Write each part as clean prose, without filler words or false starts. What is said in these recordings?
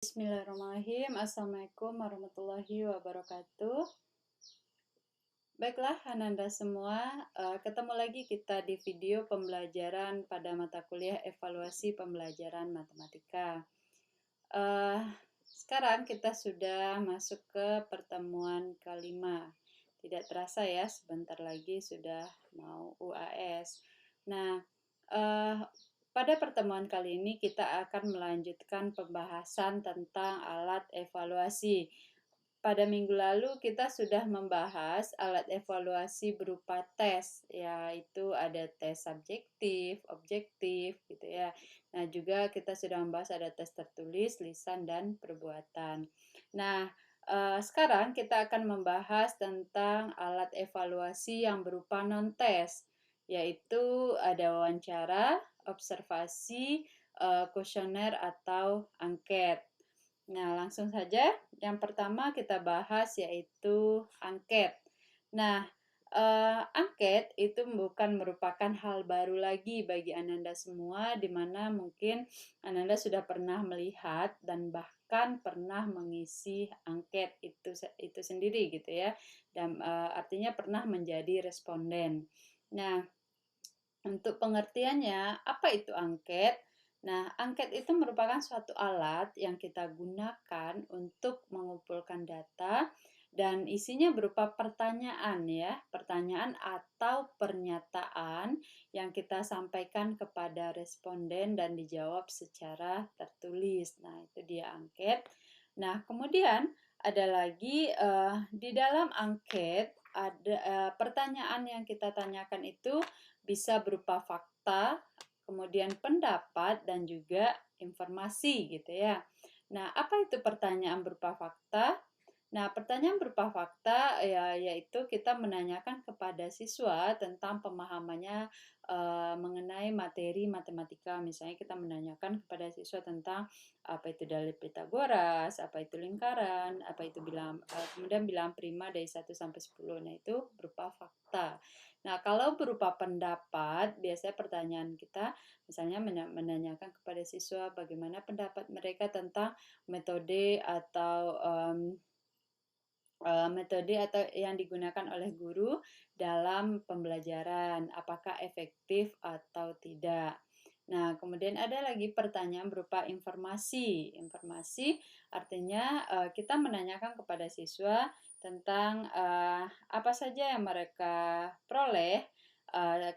Bismillahirrahmanirrahim. Assalamualaikum warahmatullahi wabarakatuh. Baiklah, Ananda semua, ketemu lagi kita di video pembelajaran pada mata kuliah evaluasi pembelajaran matematika. Eh, Sekarang kita sudah masuk ke pertemuan kelima. Tidak terasa ya, sebentar lagi sudah mau UAS. Nah, eh, pada pertemuan kali ini kita akan melanjutkan pembahasan tentang alat evaluasi. Pada minggu lalu kita sudah membahas alat evaluasi berupa tes, yaitu ada tes subjektif, objektif, gitu ya. Nah, juga kita sudah membahas ada tes tertulis, lisan, dan perbuatan. Nah, sekarang kita akan membahas tentang alat evaluasi yang berupa non-tes, yaitu ada wawancara, observasi, kuesioner atau angket. Nah, langsung saja. Yang pertama kita bahas yaitu angket. Nah, angket itu bukan merupakan hal baru lagi bagi Ananda semua, di mana mungkin Ananda sudah pernah melihat dan bahkan pernah mengisi angket itu sendiri gitu ya. Dan artinya pernah menjadi responden. Nah, untuk pengertiannya, apa itu angket? Nah, angket itu merupakan suatu alat yang kita gunakan untuk mengumpulkan data dan isinya berupa pertanyaan ya, pertanyaan atau pernyataan yang kita sampaikan kepada responden dan dijawab secara tertulis. Nah, itu dia angket. Nah, kemudian ada lagi di dalam angket ada pertanyaan yang kita tanyakan itu bisa berupa fakta, kemudian pendapat, dan juga informasi gitu ya. Nah, apa itu pertanyaan berupa fakta? Nah, pertanyaan berupa fakta ya yaitu kita menanyakan kepada siswa tentang pemahamannya mengenai materi matematika. Misalnya kita menanyakan kepada siswa tentang apa itu dalil Pitagoras, apa itu lingkaran, apa itu bilangan, kemudian bilangan prima dari 1 sampai 10. Nah, itu berupa fakta. Nah, kalau berupa pendapat, biasanya pertanyaan kita misalnya menanyakan kepada siswa bagaimana pendapat mereka tentang metode atau yang digunakan oleh guru dalam pembelajaran, apakah efektif atau tidak. Nah, kemudian ada lagi pertanyaan berupa informasi. Informasi artinya kita menanyakan kepada siswa tentang apa saja yang mereka peroleh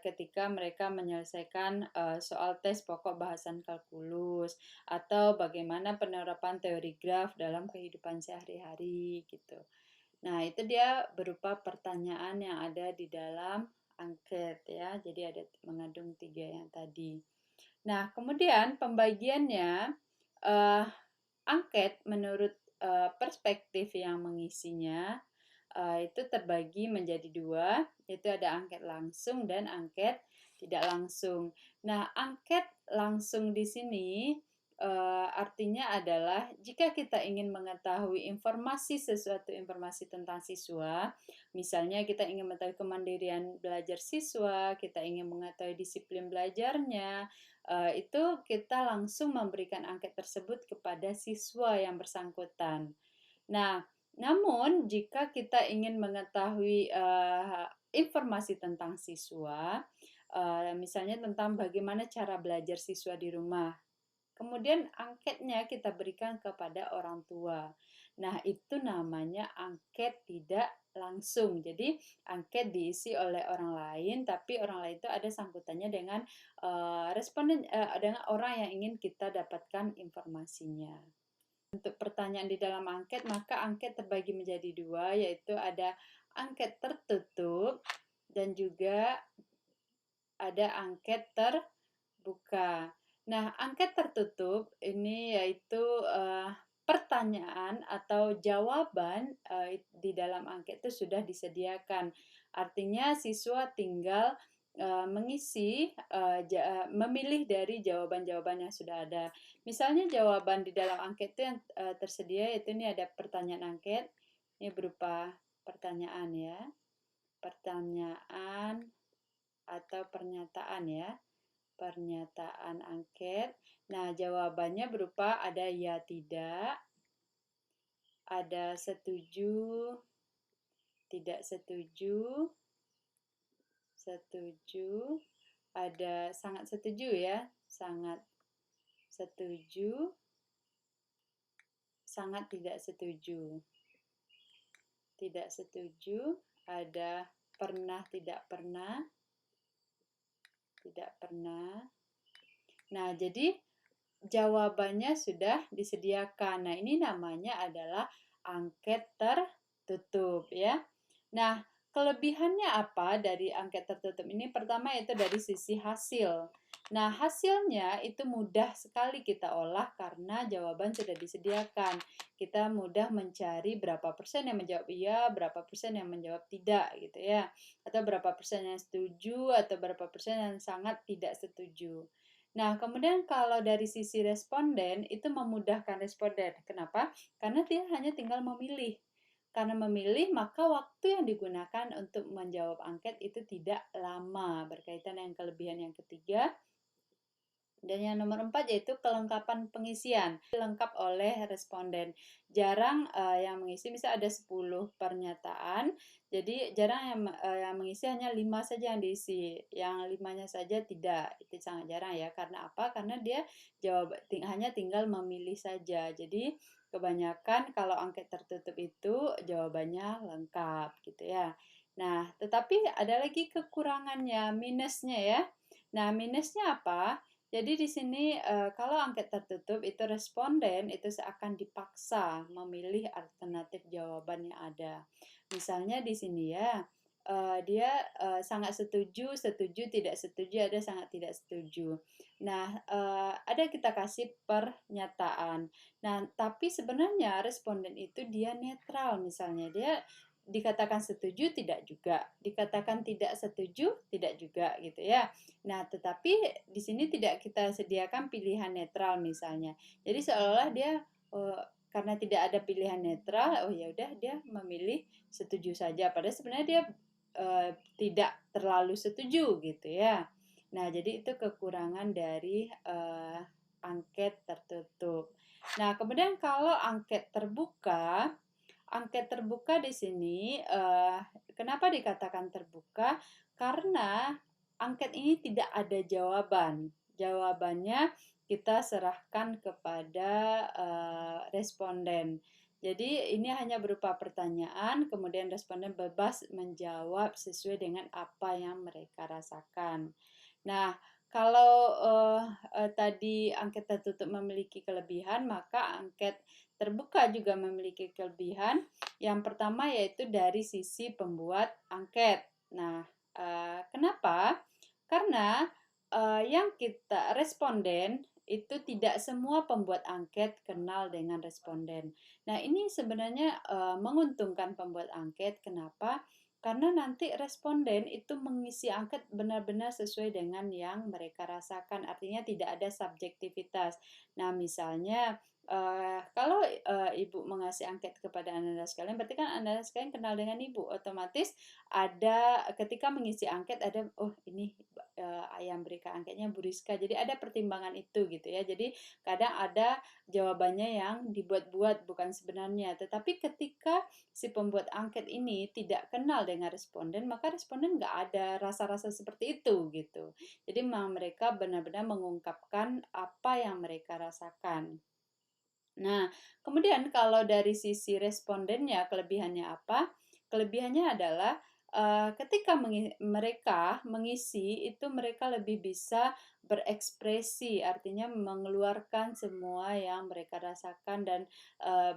ketika mereka menyelesaikan soal tes pokok bahasan kalkulus atau bagaimana penerapan teori graf dalam kehidupan sehari-hari gitu. Nah, itu dia berupa pertanyaan yang ada di dalam angket ya. Jadi ada mengandung 3 yang tadi. Nah, kemudian pembagiannya eh, angket menurut perspektif yang mengisinya itu terbagi menjadi 2, yaitu ada angket langsung dan angket tidak langsung. Nah, angket langsung di sini artinya adalah jika kita ingin mengetahui sesuatu informasi tentang siswa, misalnya kita ingin mengetahui kemandirian belajar siswa, kita ingin mengetahui disiplin belajarnya, itu kita langsung memberikan angket tersebut kepada siswa yang bersangkutan. Nah, namun jika kita ingin mengetahui informasi tentang siswa, misalnya tentang bagaimana cara belajar siswa di rumah, kemudian angketnya kita berikan kepada orang tua. Nah, itu namanya angket tidak langsung. Jadi, angket diisi oleh orang lain, tapi orang lain itu ada sangkutannya dengan responden, dengan orang yang ingin kita dapatkan informasinya. Untuk pertanyaan di dalam angket, maka angket terbagi menjadi 2, yaitu ada angket tertutup dan juga ada angket terbuka. Nah, angket tertutup ini yaitu pertanyaan atau jawaban di dalam angket itu sudah disediakan. Artinya siswa tinggal memilih dari jawaban-jawaban yang sudah ada. Misalnya jawaban di dalam angket itu yang tersedia yaitu ini ada pertanyaan angket. Ini berupa pertanyaan ya. Pertanyaan atau pernyataan ya. pernyataan angket. Nah, jawabannya berupa ada ya tidak, ada setuju, tidak setuju, setuju, ada sangat setuju ya, sangat setuju, sangat tidak setuju. Tidak setuju, ada pernah tidak pernah, tidak pernah. Nah, jadi jawabannya sudah disediakan. Nah, ini namanya adalah angket tertutup ya. Nah, kelebihannya apa dari angket tertutup ini? Pertama yaitu dari sisi hasil. Nah, hasilnya itu mudah sekali kita olah karena jawaban sudah disediakan. Kita mudah mencari berapa persen yang menjawab iya, berapa persen yang menjawab tidak gitu ya. Atau berapa persen yang setuju, atau berapa persen yang sangat tidak setuju. Nah, kemudian kalau dari sisi responden, itu memudahkan responden. Kenapa? Karena dia hanya tinggal memilih. Karena memilih, maka waktu yang digunakan untuk menjawab angket itu tidak lama. Berkaitan dengan kelebihan yang ketiga. Dan yang nomor 4 yaitu kelengkapan pengisian. Lengkap oleh responden. Jarang yang mengisi, misalnya ada 10 pernyataan, jadi jarang yang mengisi hanya 5 saja yang diisi. Yang 5-nya saja tidak. Itu sangat jarang ya. Karena apa? Karena dia hanya tinggal memilih saja. Jadi kebanyakan kalau angket tertutup itu jawabannya lengkap gitu ya. Nah, tetapi ada lagi kekurangannya, minusnya ya. Nah, minusnya apa? Jadi di sini kalau angket tertutup itu responden itu seakan dipaksa memilih alternatif jawaban yang ada. Misalnya di sini ya, dia sangat setuju, setuju, tidak setuju, ada sangat tidak setuju. Nah, ada kita kasih pernyataan. Nah, tapi sebenarnya responden itu dia netral misalnya. Dia dikatakan setuju tidak juga, dikatakan tidak setuju tidak juga gitu ya. Nah, tetapi di sini tidak kita sediakan pilihan netral misalnya. Jadi seolah-olah dia karena tidak ada pilihan netral, oh ya udah dia memilih setuju saja. Padahal sebenarnya dia tidak terlalu setuju gitu ya. Nah, jadi itu kekurangan dari angket tertutup. Nah, kemudian kalau angket terbuka di sini kenapa dikatakan terbuka? Karena angket ini tidak ada jawaban. Jawabannya kita serahkan kepada responden. Jadi ini hanya berupa pertanyaan, kemudian responden bebas menjawab sesuai dengan apa yang mereka rasakan. Nah, kalau tadi angket tertutup memiliki kelebihan, maka angket terbuka juga memiliki kelebihan. Yang pertama yaitu dari sisi pembuat angket. Nah, kenapa? Karena yang kita responden itu tidak semua pembuat angket kenal dengan responden. Nah, ini sebenarnya menguntungkan pembuat angket. Kenapa? Karena nanti responden itu mengisi angket benar-benar sesuai dengan yang mereka rasakan. Artinya tidak ada subjektivitas. Nah, misalnya kalau ibu mengasih angket kepada anak-anak sekalian, berarti kan anak-anak sekalian kenal dengan ibu. Otomatis ada ketika mengisi angket ada, oh ini yang berikan angketnya Bu Rizka. Jadi ada pertimbangan itu gitu ya. Jadi kadang ada jawabannya yang dibuat-buat bukan sebenarnya. Tetapi ketika si pembuat angket ini tidak kenal dengan responden, maka responden nggak ada rasa-rasa seperti itu gitu. Jadi memang mereka benar-benar mengungkapkan apa yang mereka rasakan. Nah, kemudian kalau dari sisi respondennya, kelebihannya apa? Kelebihannya adalah ketika mereka mengisi, itu mereka lebih bisa berekspresi, artinya mengeluarkan semua yang mereka rasakan dan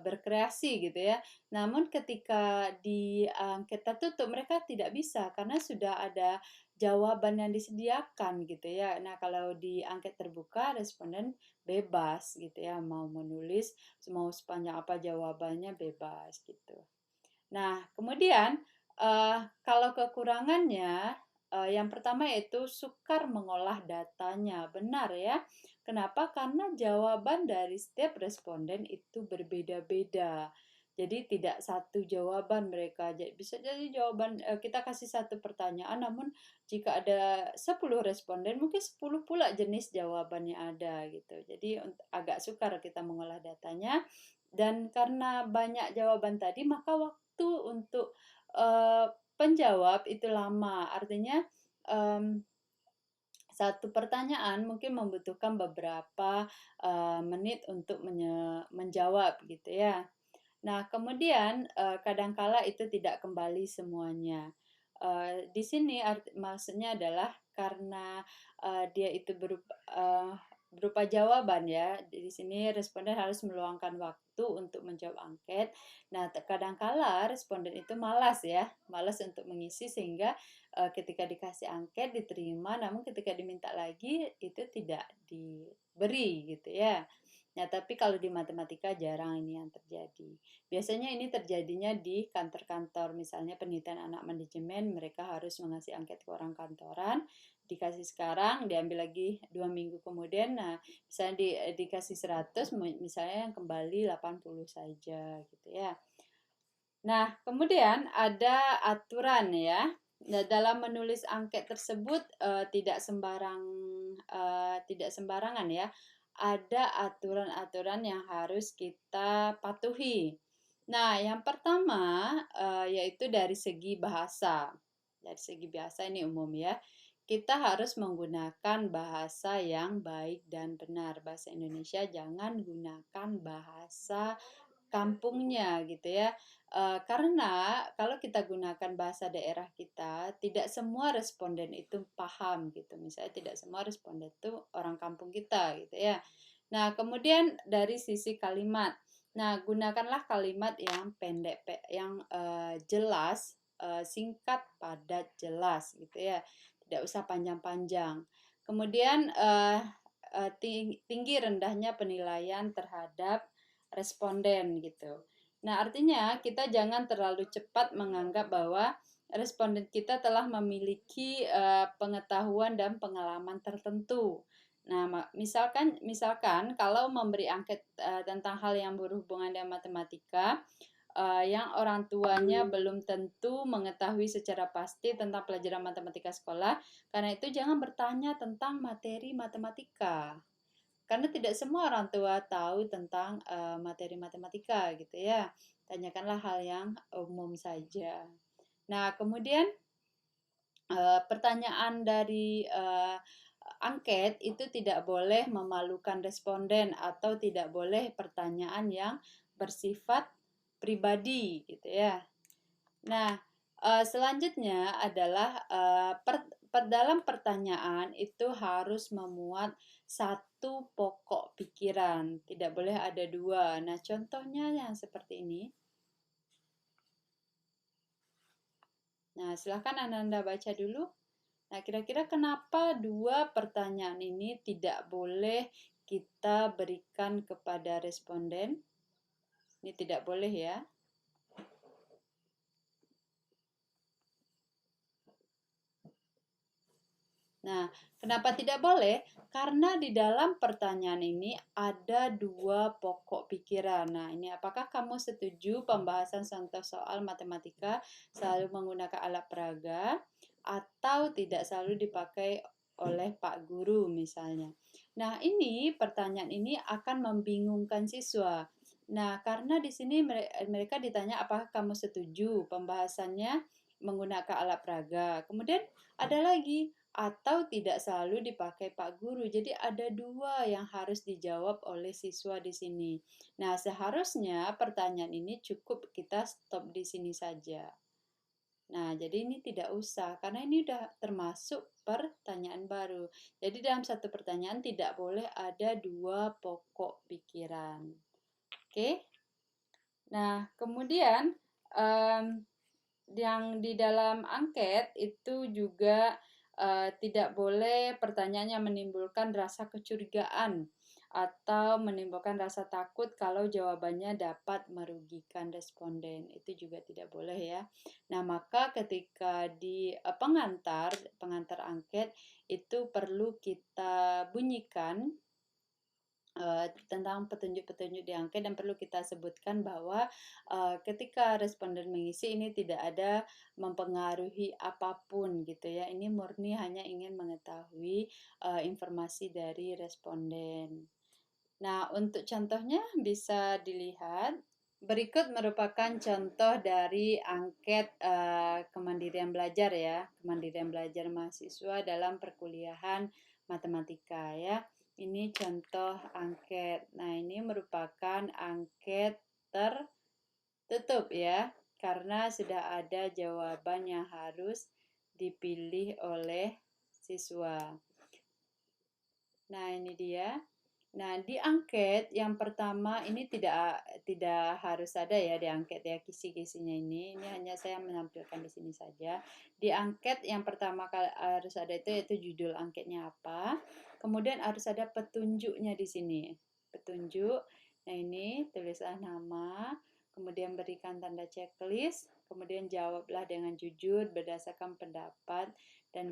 berkreasi gitu ya. Namun ketika di angket tertutup, mereka tidak bisa karena sudah ada jawaban yang disediakan gitu ya. Nah, kalau di angket terbuka, responden bebas gitu ya, mau menulis mau sepanjang apa jawabannya bebas gitu. Nah, kemudian kalau kekurangannya yang pertama yaitu sukar mengolah datanya. Benar ya. Kenapa? Karena jawaban dari setiap responden itu berbeda-beda. Jadi tidak satu jawaban mereka. Bisa jadi jawaban kita kasih satu pertanyaan, namun jika ada 10 responden, mungkin 10 pula jenis jawabannya ada gitu. Jadi agak sukar kita mengolah datanya. Dan karena banyak jawaban tadi, maka waktu untuk penjawab itu lama. Artinya satu pertanyaan mungkin membutuhkan beberapa menit untuk menjawab gitu ya. Nah, kemudian kadangkala itu tidak kembali semuanya. Di sini maksudnya adalah karena dia itu berupa jawaban ya. Di sini responden harus meluangkan waktu untuk menjawab angket. Nah, kadangkala responden itu malas ya, malas untuk mengisi sehingga ketika dikasih angket diterima, namun ketika diminta lagi itu tidak diberi gitu ya. Nah, tapi kalau di matematika jarang ini yang terjadi. Biasanya ini terjadinya di kantor-kantor, misalnya penelitian anak manajemen, mereka harus mengasih angket ke orang kantoran, dikasih sekarang, diambil lagi 2 minggu kemudian, nah misalnya dikasih 100, misalnya yang kembali 80 saja gitu ya. Nah, kemudian ada aturan ya. Nah, dalam menulis angket tersebut tidak sembarangan ya. Ada aturan-aturan yang harus kita patuhi. Nah, yang pertama yaitu dari segi bahasa. Dari segi bahasa ini umum ya. Kita harus menggunakan bahasa yang baik dan benar. Bahasa Indonesia, jangan gunakan bahasa kampungnya gitu ya. Karena kalau kita gunakan bahasa daerah kita, tidak semua responden itu paham gitu. Misalnya tidak semua responden itu orang kampung kita gitu ya. Nah, kemudian dari sisi kalimat. Nah, gunakanlah kalimat yang pendek, yang jelas, singkat, padat, jelas gitu ya. Tidak usah panjang-panjang. Kemudian tinggi rendahnya penilaian terhadap responden gitu. Nah, artinya kita jangan terlalu cepat menganggap bahwa responden kita telah memiliki pengetahuan dan pengalaman tertentu. Nah, misalkan kalau memberi angket tentang hal yang berhubungan dengan matematika, yang orang tuanya belum tentu mengetahui secara pasti tentang pelajaran matematika sekolah, karena itu jangan bertanya tentang materi matematika. Karena tidak semua orang tua tahu tentang materi matematika gitu ya. Tanyakanlah hal yang umum saja. Nah, kemudian pertanyaan dari angket itu tidak boleh memalukan responden atau tidak boleh pertanyaan yang bersifat pribadi gitu ya. Nah, selanjutnya adalah dalam pertanyaan itu harus memuat satu pokok pikiran, tidak boleh ada dua. Nah, contohnya yang seperti ini. Nah, silahkan Anda baca dulu. Nah, kira-kira kenapa dua pertanyaan ini tidak boleh kita berikan kepada responden? Ini tidak boleh ya. Nah, kenapa tidak boleh? Karena di dalam pertanyaan ini ada dua pokok pikiran. Nah, ini apakah kamu setuju pembahasan contoh soal matematika selalu menggunakan alat peraga atau tidak selalu dipakai oleh Pak Guru misalnya. Nah, ini pertanyaan ini akan membingungkan siswa. Nah, karena di sini mereka ditanya apakah kamu setuju pembahasannya menggunakan alat peraga. Kemudian ada lagi, atau tidak selalu dipakai Pak Guru. Jadi ada dua yang harus dijawab oleh siswa di sini. Nah, seharusnya pertanyaan ini cukup kita stop di sini saja. Nah, jadi ini tidak usah karena ini sudah termasuk pertanyaan baru. Jadi dalam satu pertanyaan tidak boleh ada dua pokok pikiran. Oke. Nah, kemudian yang di dalam angket itu juga tidak boleh pertanyaan yang menimbulkan rasa kecurigaan atau menimbulkan rasa takut kalau jawabannya dapat merugikan responden. Itu juga tidak boleh ya. Nah, maka ketika di pengantar angket itu perlu kita bunyikan tentang petunjuk-petunjuk di angket, dan perlu kita sebutkan bahwa ketika responden mengisi ini tidak ada mempengaruhi apapun gitu ya. Ini murni hanya ingin mengetahui informasi dari responden. Nah, untuk contohnya bisa dilihat. Berikut merupakan contoh dari angket kemandirian belajar ya, kemandirian belajar mahasiswa dalam perkuliahan matematika ya. Ini contoh angket. Nah, ini merupakan angket tertutup ya, karena sudah ada jawaban yang harus dipilih oleh siswa. Nah, ini dia. Nah, di angket yang pertama ini tidak harus ada ya di angket ya kisi-kisinya ini. Ini hanya saya menampilkan di sini saja. Di angket yang pertama harus ada itu yaitu judul angketnya apa. Kemudian harus ada petunjuknya di sini. Petunjuk. Nah, ini tulislah nama, kemudian berikan tanda checklist, kemudian jawablah dengan jujur berdasarkan pendapat dan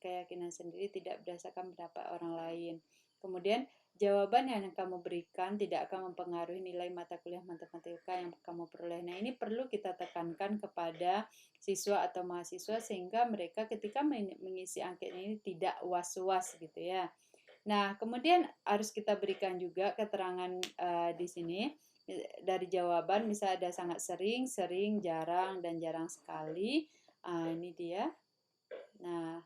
keyakinan sendiri, tidak berdasarkan pendapat orang lain. Kemudian jawaban yang kamu berikan tidak akan mempengaruhi nilai mata kuliah matematika yang kamu peroleh. Nah, ini perlu kita tekankan kepada siswa atau mahasiswa sehingga mereka ketika mengisi angket ini tidak was-was gitu ya. Nah, kemudian harus kita berikan juga keterangan di sini dari jawaban, misalnya ada sangat sering, sering, jarang, dan jarang sekali. Ini dia. Nah,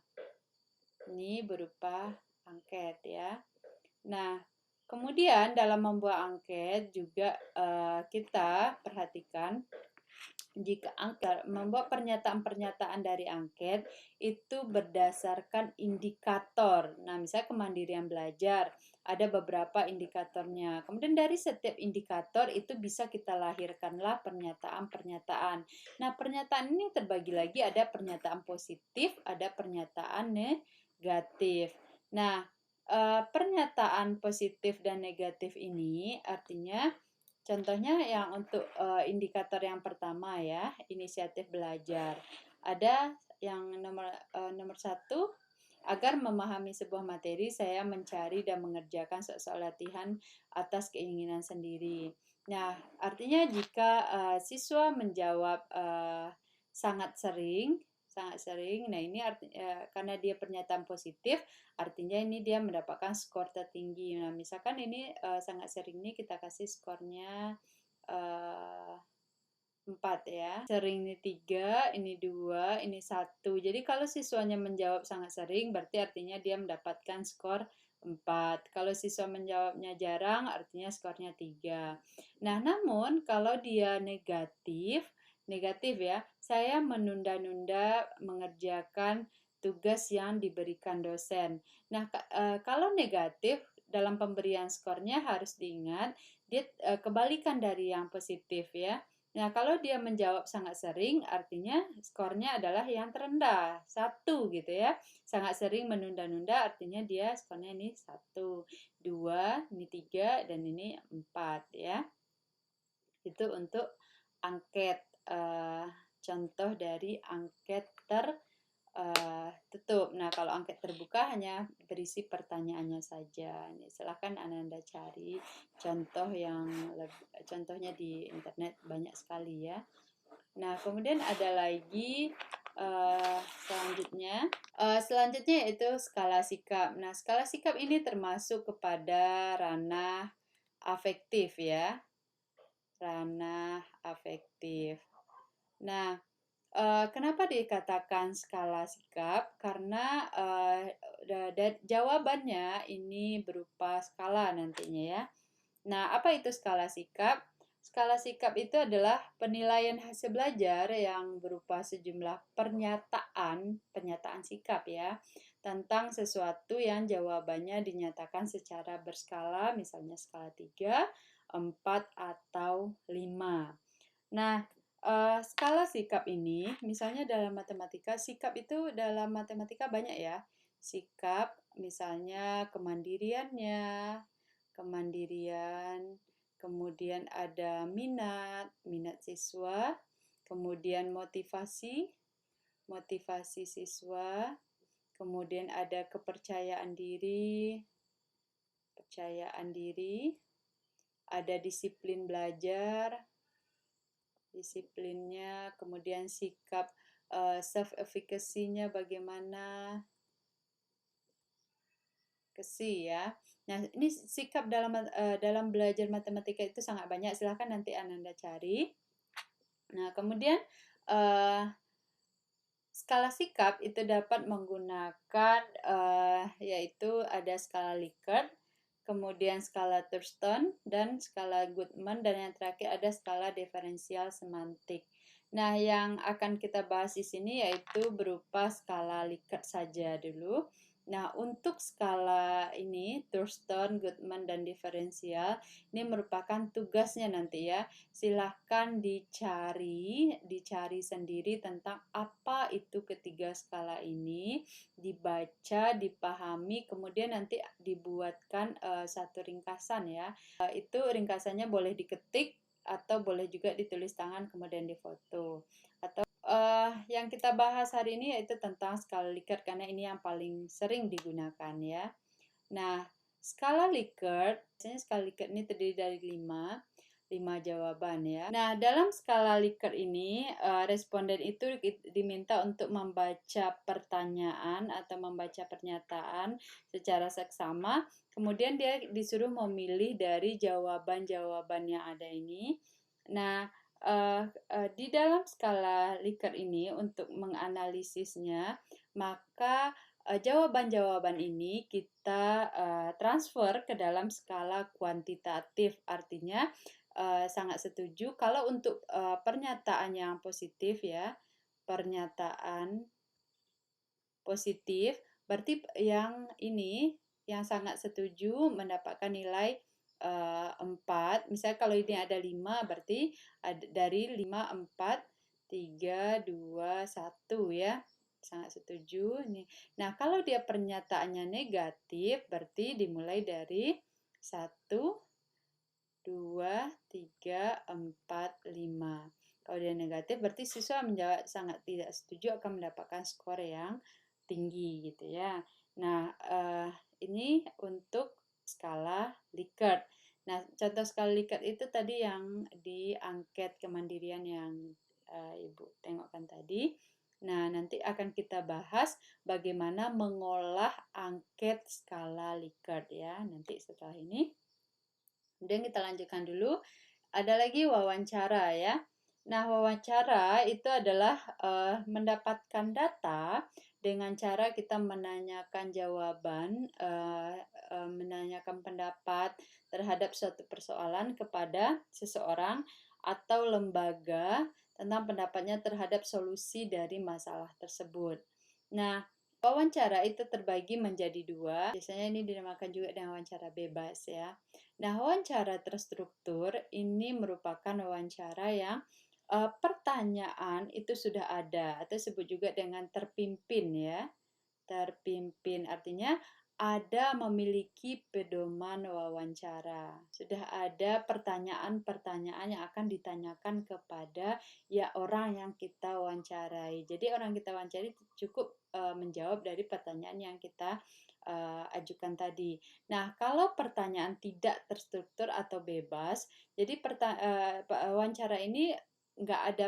ini berupa angket ya. Nah, kemudian dalam membuat angket juga kita perhatikan jika membuat pernyataan-pernyataan dari angket itu berdasarkan indikator. Nah, misalnya kemandirian belajar, ada beberapa indikatornya. Kemudian dari setiap indikator itu bisa kita lahirkanlah pernyataan-pernyataan. Nah, pernyataan ini terbagi lagi, ada pernyataan positif, ada pernyataan negatif. Nah, pernyataan positif dan negatif ini artinya contohnya yang untuk indikator yang pertama ya, inisiatif belajar. Ada yang nomor satu, agar memahami sebuah materi, saya mencari dan mengerjakan soal latihan atas keinginan sendiri. Nah, artinya jika siswa menjawab sangat sering, nah ini karena dia pernyataan positif, artinya ini dia mendapatkan skor tertinggi. Nah, misalkan ini sangat sering ini kita kasih skornya 4 ya. Sering ini 3, ini 2, ini 1. Jadi kalau siswanya menjawab sangat sering, berarti artinya dia mendapatkan skor 4. Kalau siswa menjawabnya jarang, artinya skornya 3. Nah, namun kalau dia negatif ya, saya menunda-nunda mengerjakan tugas yang diberikan dosen. Nah, kalau negatif dalam pemberian skornya harus diingat, dia kebalikan dari yang positif ya. Nah, kalau dia menjawab sangat sering, artinya skornya adalah yang terendah, 1 gitu ya. Sangat sering menunda-nunda, artinya dia skornya ini 1, 2, ini 3, dan ini 4 ya. Itu untuk angket, contoh dari angket tertutup. Nah, kalau angket terbuka hanya berisi pertanyaannya saja. Ini silahkan Anda cari contohnya di internet banyak sekali ya. Nah, kemudian ada lagi selanjutnya yaitu skala sikap. Nah, skala sikap ini termasuk kepada ranah afektif ya. Ranah afektif. Nah, kenapa dikatakan skala sikap? Karena jawabannya ini berupa skala nantinya ya. Nah, apa itu skala sikap? Skala sikap itu adalah penilaian hasil belajar yang berupa sejumlah pernyataan sikap ya, tentang sesuatu yang jawabannya dinyatakan secara berskala, misalnya skala 3, 4, atau 5. Nah, skala sikap ini, misalnya dalam matematika, sikap itu dalam matematika banyak ya. Sikap, misalnya kemandirian, kemudian ada minat siswa, kemudian motivasi siswa, kemudian ada kepercayaan diri, kepercayaan diri, ada disiplin belajar, disiplinnya, kemudian sikap self-efficacy-nya bagaimana, ya. Nah, ini sikap dalam belajar matematika itu sangat banyak, silahkan nanti Ananda cari. Nah, kemudian skala sikap itu dapat menggunakan yaitu ada skala Likert, kemudian skala Thurston, dan skala Goodman, dan yang terakhir ada skala diferensial semantik. Nah, yang akan kita bahas di sini yaitu berupa skala Likert saja dulu. Nah, untuk skala ini, Thurston, Goodman, dan diferensial, ini merupakan tugasnya nanti ya. Silahkan dicari sendiri tentang apa itu ketiga skala ini, dibaca, dipahami, kemudian nanti dibuatkan satu ringkasan ya. Itu ringkasannya boleh diketik atau boleh juga ditulis tangan kemudian difoto. Atau yang kita bahas hari ini yaitu tentang skala Likert karena ini yang paling sering digunakan ya. Nah, skala Likert, biasanya skala Likert ini terdiri dari 5 jawaban ya. Nah, dalam skala Likert ini responden itu diminta untuk membaca pertanyaan atau membaca pernyataan secara seksama, kemudian dia disuruh memilih dari jawaban-jawaban yang ada ini. Nah, di dalam skala Likert ini untuk menganalisisnya, maka jawaban-jawaban ini kita transfer ke dalam skala kuantitatif, artinya sangat setuju kalau untuk pernyataan yang positif ya, pernyataan positif berarti yang ini yang sangat setuju mendapatkan nilai 4. Misalnya kalau ini ada 5 berarti dari 5, 4, 3, 2, 1 ya. Sangat setuju nih. Nah, kalau dia pernyataannya negatif berarti dimulai dari 1, 2, 3, 4, 5. Kalau dia negatif berarti siswa menjawab sangat tidak setuju akan mendapatkan skor yang tinggi gitu ya. Nah, ini untuk skala Likert. Nah, contoh skala Likert itu tadi yang di angket kemandirian yang Ibu tengokkan tadi. Nah, nanti akan kita bahas bagaimana mengolah angket skala Likert ya, nanti setelah ini. Kemudian kita lanjutkan dulu. Ada lagi wawancara ya. Nah, wawancara itu adalah mendapatkan data dengan cara kita menanyakan jawaban, menanyakan pendapat terhadap suatu persoalan kepada seseorang atau lembaga tentang pendapatnya terhadap solusi dari masalah tersebut. Nah, wawancara itu terbagi menjadi 2. Biasanya ini dinamakan juga dengan wawancara bebas ya. Nah, wawancara terstruktur ini merupakan wawancara yang pertanyaan itu sudah ada atau disebut juga dengan terpimpin ya. Terpimpin artinya ada memiliki pedoman wawancara. Sudah ada pertanyaan-pertanyaan yang akan ditanyakan kepada ya orang yang kita wawancarai. Jadi orang kita wawancarai cukup menjawab dari pertanyaan yang kita ajukan tadi. Nah, kalau pertanyaan tidak terstruktur atau bebas, jadi wawancara ini nggak ada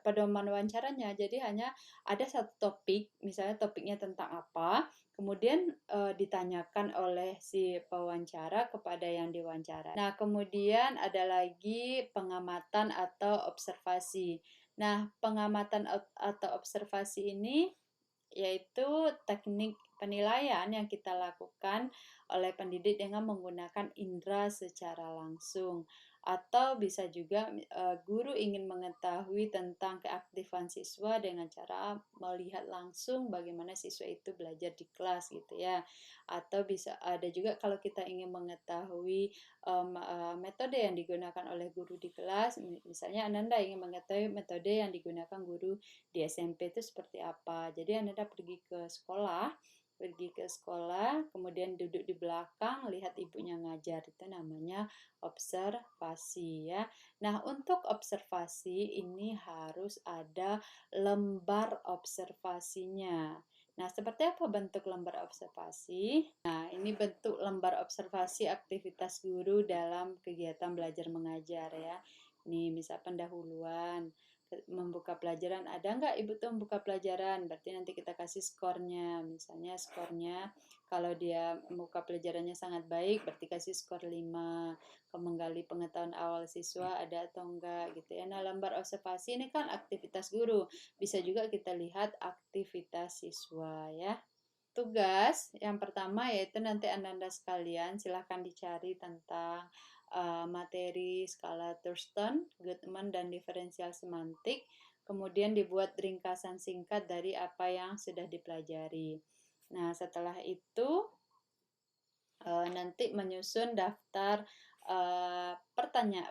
pedoman wawancaranya, jadi hanya ada satu topik, misalnya topiknya tentang apa, kemudian ditanyakan oleh si pewawancara kepada yang diwawancara. Nah, kemudian ada lagi pengamatan atau observasi. Nah, pengamatan atau observasi ini yaitu teknik penilaian yang kita lakukan oleh pendidik dengan menggunakan indera secara langsung. Atau bisa juga guru ingin mengetahui tentang keaktifan siswa dengan cara melihat langsung bagaimana siswa itu belajar di kelas gitu ya. Atau bisa ada juga kalau kita ingin mengetahui metode yang digunakan oleh guru di kelas, misalnya Ananda ingin mengetahui metode yang digunakan guru di SMP itu seperti apa. Jadi Ananda pergi ke sekolah, kemudian duduk di belakang, lihat ibunya ngajar, itu namanya observasi ya. Nah, untuk observasi ini harus ada lembar observasinya. Nah, seperti apa bentuk lembar observasi? Nah, ini bentuk lembar observasi aktivitas guru dalam kegiatan belajar mengajar ya. Ini misal pendahuluan, membuka pelajaran. Ada nggak Ibu tuh membuka pelajaran? Berarti nanti kita kasih skornya. Misalnya skornya kalau dia membuka pelajarannya sangat baik, berarti kasih skor 5. Menggali pengetahuan awal siswa ada atau enggak gitu ya. Nah, lembar observasi ini kan aktivitas guru. Bisa juga kita lihat aktivitas siswa ya. Tugas yang pertama yaitu nanti Anda sekalian silahkan dicari tentang materi skala Thurston, Goodman, dan diferensial semantik. Kemudian dibuat ringkasan singkat dari apa yang sudah dipelajari. Nah, setelah itu nanti menyusun daftar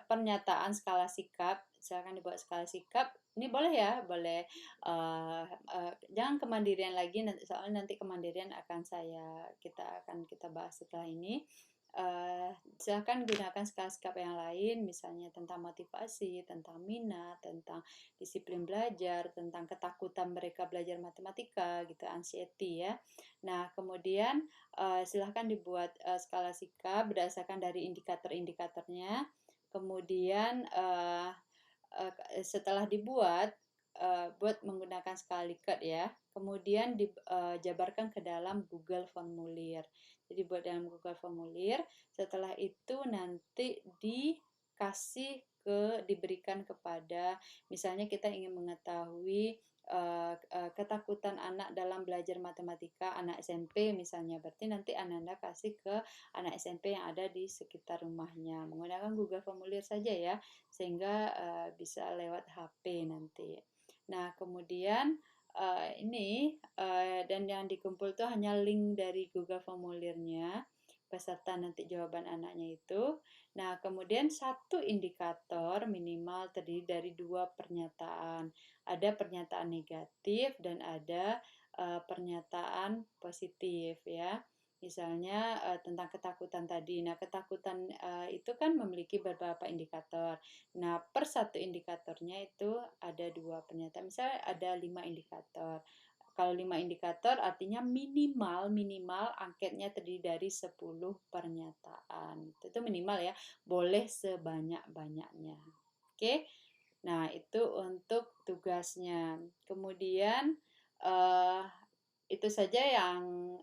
pernyataan skala sikap. Silakan dibuat skala sikap. Ini boleh ya, boleh. Jangan kemandirian lagi, soalnya nanti kemandirian kita akan bahas setelah ini. Silakan gunakan skala sikap yang lain, misalnya tentang motivasi, tentang minat, tentang disiplin belajar, tentang ketakutan mereka belajar matematika, gitu, anxiety ya. Nah, kemudian silahkan dibuat skala sikap berdasarkan dari indikator-indikatornya. Kemudian setelah dibuat, buat menggunakan skala Likert ya. Kemudian dijabarkan ke dalam Google Formulir. Jadi buat dalam Google Formulir. Setelah itu nanti diberikan kepada, misalnya kita ingin mengetahui ketakutan anak dalam belajar matematika anak SMP misalnya, berarti nanti Anda kasih ke anak SMP yang ada di sekitar rumahnya menggunakan Google Formulir saja ya, sehingga bisa lewat HP nanti. Nah, kemudian ini dan yang dikumpul itu hanya link dari Google Formulirnya beserta nanti jawaban anaknya itu. Nah, kemudian satu indikator minimal terdiri dari 2 pernyataan. Ada pernyataan negatif dan ada pernyataan positif ya. Misalnya tentang ketakutan tadi. Nah, ketakutan itu kan memiliki beberapa indikator. Nah, per satu indikatornya itu ada 2 pernyataan. Misalnya ada 5 indikator. Kalau 5 indikator artinya minimal angketnya terdiri dari 10 pernyataan. Itu minimal ya, boleh sebanyak-banyaknya. Oke. Nah, itu untuk tugasnya. Kemudian itu saja yang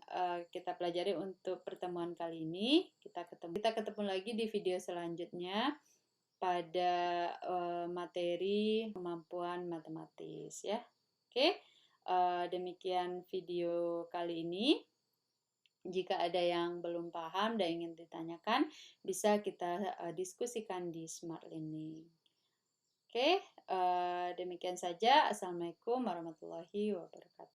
kita pelajari untuk pertemuan kali ini. Kita ketemu lagi di video selanjutnya pada materi kemampuan matematis ya. Oke. Demikian video kali ini. Jika ada yang belum paham dan ingin ditanyakan, bisa kita diskusikan di Smart Learning. Oke, demikian saja. Assalamualaikum warahmatullahi wabarakatuh.